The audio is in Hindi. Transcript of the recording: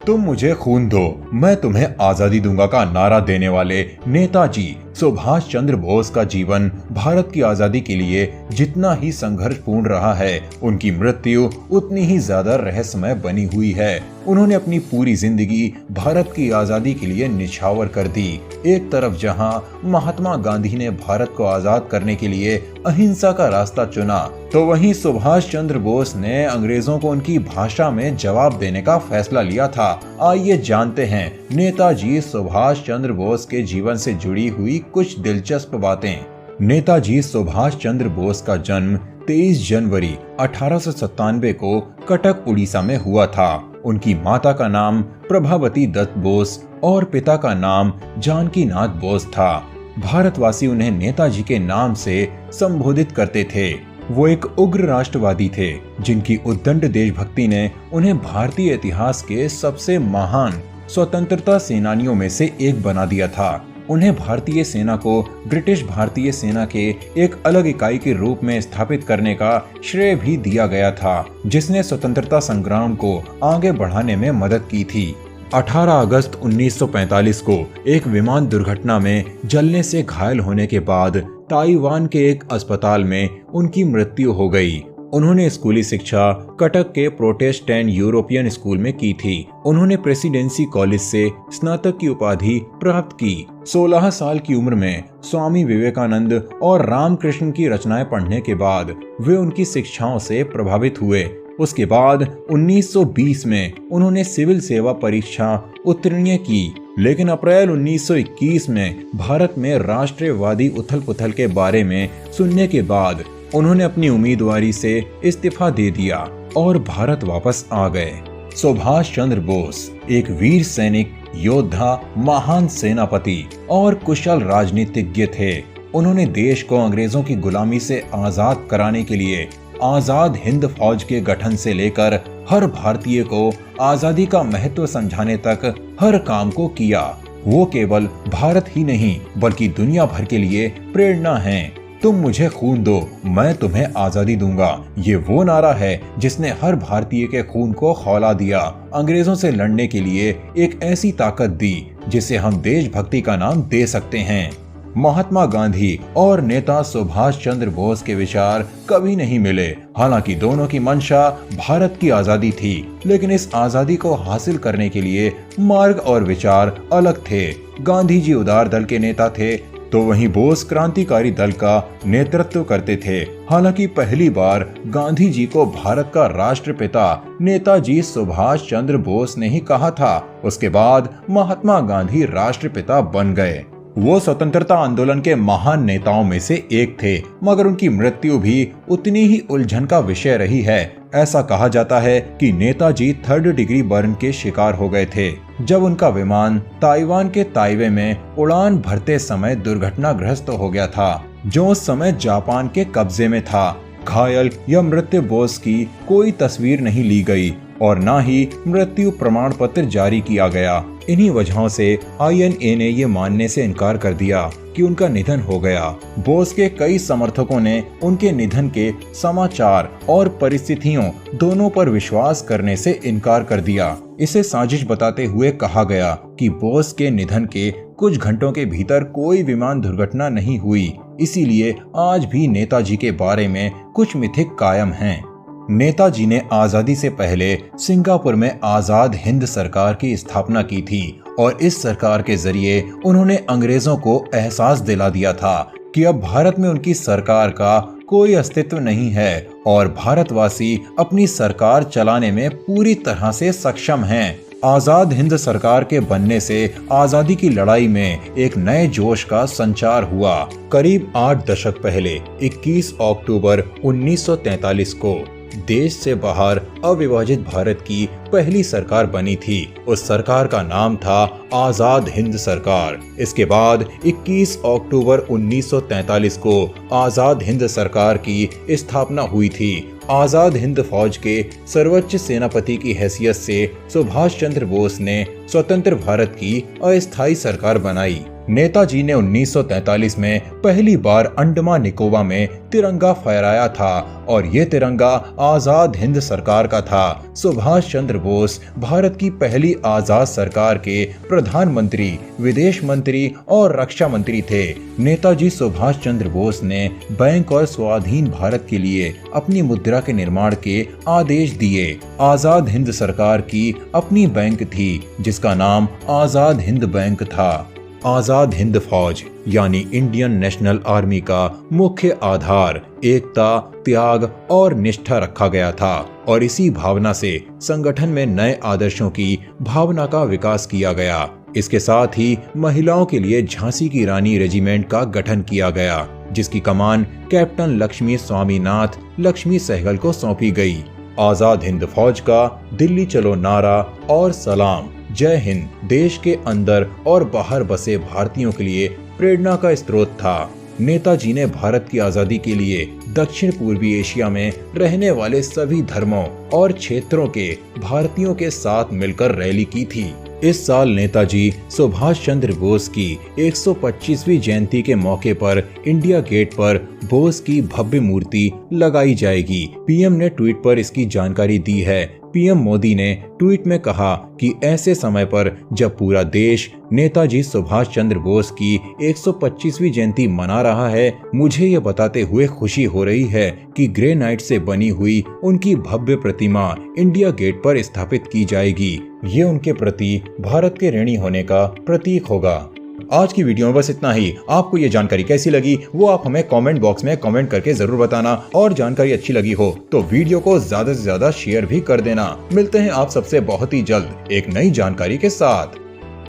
तुम मुझे खून दो, मैं तुम्हें आजादी दूंगा का नारा देने वाले नेताजी सुभाष चंद्र बोस का जीवन भारत की आजादी के लिए जितना ही संघर्षपूर्ण रहा है, उनकी मृत्यु उतनी ही ज्यादा रहस्यमय बनी हुई है। उन्होंने अपनी पूरी जिंदगी भारत की आजादी के लिए निछावर कर दी। एक तरफ जहां महात्मा गांधी ने भारत को आजाद करने के लिए अहिंसा का रास्ता चुना, तो वहीं सुभाष चंद्र बोस ने अंग्रेजों को उनकी भाषा में जवाब देने का फैसला लिया था। आइए जानते हैं नेताजी सुभाष चंद्र बोस के जीवन से जुड़ी हुई कुछ दिलचस्प बातें। नेताजी सुभाष चंद्र बोस का जन्म 23 जनवरी 1897 को कटक उड़ीसा में हुआ था। उनकी माता का नाम प्रभावती दत्त बोस और पिता का नाम जानकी नाथ बोस था। भारतवासी उन्हें नेताजी के नाम से संबोधित करते थे। वो एक उग्र राष्ट्रवादी थे, जिनकी उद्दंड देशभक्ति ने उन्हें भारतीय इतिहास के सबसे महान स्वतंत्रता सेनानियों में से एक बना दिया था। उन्हें भारतीय सेना को ब्रिटिश भारतीय सेना के एक अलग इकाई के रूप में स्थापित करने का श्रेय भी दिया गया था, जिसने स्वतंत्रता संग्राम को आगे बढ़ाने में मदद की थी। 18 अगस्त 1945 को एक विमान दुर्घटना में जलने से घायल होने के बाद ताइवान के एक अस्पताल में उनकी मृत्यु हो गई। उन्होंने स्कूली शिक्षा कटक के प्रोटेस्टेंट यूरोपियन स्कूल में की थी। उन्होंने प्रेसिडेंसी कॉलेज से स्नातक की उपाधि प्राप्त की। 16 साल की उम्र में स्वामी विवेकानंद और रामकृष्ण की रचनाएं पढ़ने के बाद वे उनकी शिक्षाओं से प्रभावित हुए। उसके बाद 1920 में उन्होंने सिविल सेवा परीक्षा उत्तीर्ण की, लेकिन अप्रैल 1921 में भारत में राष्ट्रवादी उथल पुथल के बारे में सुनने के बाद उन्होंने अपनी उम्मीदवारी से इस्तीफा दे दिया और भारत वापस आ गए। सुभाष चंद्र बोस एक वीर सैनिक, योद्धा, महान सेनापति और कुशल राजनीतिज्ञ थे। उन्होंने देश को अंग्रेजों की गुलामी से आजाद कराने के लिए आजाद हिंद फौज के गठन से लेकर हर भारतीय को आजादी का महत्व समझाने तक हर काम को किया। वो केवल भारत ही नहीं बल्कि दुनिया भर के लिए प्रेरणा हैं। तुम मुझे खून दो, मैं तुम्हें आजादी दूंगा, ये वो नारा है जिसने हर भारतीय के खून को खौला दिया। अंग्रेजों से लड़ने के लिए एक ऐसी ताकत दी जिसे हम देशभक्ति का नाम दे सकते हैं। महात्मा गांधी और नेता सुभाष चंद्र बोस के विचार कभी नहीं मिले। हालांकि दोनों की मंशा भारत की आजादी थी, लेकिन इस आजादी को हासिल करने के लिए मार्ग और विचार अलग थे। गांधी जी उदार दल के नेता थे, तो वहीं बोस क्रांतिकारी दल का नेतृत्व करते थे। हालांकि पहली बार गांधी जी को भारत का राष्ट्रपिता नेताजी सुभाष चंद्र बोस ने ही कहा था। उसके बाद महात्मा गांधी राष्ट्रपिता बन गए। वो स्वतंत्रता आंदोलन के महान नेताओं में से एक थे, मगर उनकी मृत्यु भी उतनी ही उलझन का विषय रही है। ऐसा कहा जाता है कि नेताजी 3rd डिग्री बर्न के शिकार हो गए थे जब उनका विमान ताइवान के ताइवे में उड़ान भरते समय दुर्घटनाग्रस्त हो गया था, जो उस समय जापान के कब्जे में था। घायल या मृत्यु बोस की कोई तस्वीर नहीं ली गई और न ही मृत्यु प्रमाण पत्र जारी किया गया। इन्हीं वजहों से INA ने ये मानने से इनकार कर दिया कि उनका निधन हो गया। बोस के कई समर्थकों ने उनके निधन के समाचार और परिस्थितियों दोनों पर विश्वास करने से इनकार कर दिया। इसे साजिश बताते हुए कहा गया कि बोस के निधन के कुछ घंटों के भीतर कोई विमान दुर्घटना नहीं हुई, इसीलिए आज भी नेताजी के बारे में कुछ मिथक कायम हैं। नेताजी ने आजादी से पहले सिंगापुर में आजाद हिंद सरकार की स्थापना की थी और इस सरकार के जरिए उन्होंने अंग्रेजों को एहसास दिला दिया था कि अब भारत में उनकी सरकार का कोई अस्तित्व नहीं है और भारतवासी अपनी सरकार चलाने में पूरी तरह से सक्षम हैं। आजाद हिंद सरकार के बनने से आजादी की लड़ाई में एक नए जोश का संचार हुआ। करीब 8 दशक पहले 21 अक्टूबर 1943 को देश से बाहर अविभाजित भारत की पहली सरकार बनी थी। उस सरकार का नाम था आजाद हिंद सरकार। इसके बाद 21 अक्टूबर 1943 को आजाद हिंद सरकार की स्थापना हुई थी। आजाद हिंद फौज के सर्वोच्च सेनापति की हैसियत से सुभाष चंद्र बोस ने स्वतंत्र भारत की अस्थायी सरकार बनाई। नेताजी ने 1943 में पहली बार अंडमान निकोबार में तिरंगा फहराया था और ये तिरंगा आजाद हिंद सरकार का था। सुभाष चंद्र बोस भारत की पहली आजाद सरकार के प्रधानमंत्री, विदेश मंत्री और रक्षा मंत्री थे। नेताजी सुभाष चंद्र बोस ने बैंक और स्वाधीन भारत के लिए अपनी मुद्रा के निर्माण के आदेश दिए। आजाद हिंद सरकार की अपनी बैंक थी जिसका नाम आजाद हिंद बैंक था। आजाद हिंद फौज यानी इंडियन नेशनल आर्मी का मुख्य आधार एकता, त्याग और निष्ठा रखा गया था और इसी भावना से संगठन में नए आदर्शों की भावना का विकास किया गया। इसके साथ ही महिलाओं के लिए झांसी की रानी रेजिमेंट का गठन किया गया, जिसकी कमान कैप्टन लक्ष्मी स्वामीनाथ लक्ष्मी सहगल को सौंपी गई। आजाद हिंद फौज का दिल्ली चलो नारा और सलाम जय हिंद देश के अंदर और बाहर बसे भारतीयों के लिए प्रेरणा का स्रोत था। नेताजी ने भारत की आजादी के लिए दक्षिण पूर्वी एशिया में रहने वाले सभी धर्मों और क्षेत्रों के भारतीयों के साथ मिलकर रैली की थी। इस साल नेताजी सुभाष चंद्र बोस की 125वीं जयंती के मौके पर इंडिया गेट पर बोस की भव्य मूर्ति लगाई जाएगी। पीएम ने ट्वीट पर इसकी जानकारी दी है। पीएम मोदी ने ट्वीट में कहा कि ऐसे समय पर जब पूरा देश नेताजी सुभाष चंद्र बोस की 125वीं जयंती मना रहा है, मुझे ये बताते हुए खुशी हो रही है कि ग्रेनाइट से बनी हुई उनकी भव्य प्रतिमा इंडिया गेट पर स्थापित की जाएगी। ये उनके प्रति भारत के ऋणी होने का प्रतीक होगा। आज की वीडियो में बस इतना ही। आपको ये जानकारी कैसी लगी वो आप हमें कमेंट बॉक्स में कमेंट करके जरूर बताना और जानकारी अच्छी लगी हो तो वीडियो को ज्यादा से ज्यादा शेयर भी कर देना। मिलते हैं आप सबसे बहुत ही जल्द एक नई जानकारी के साथ।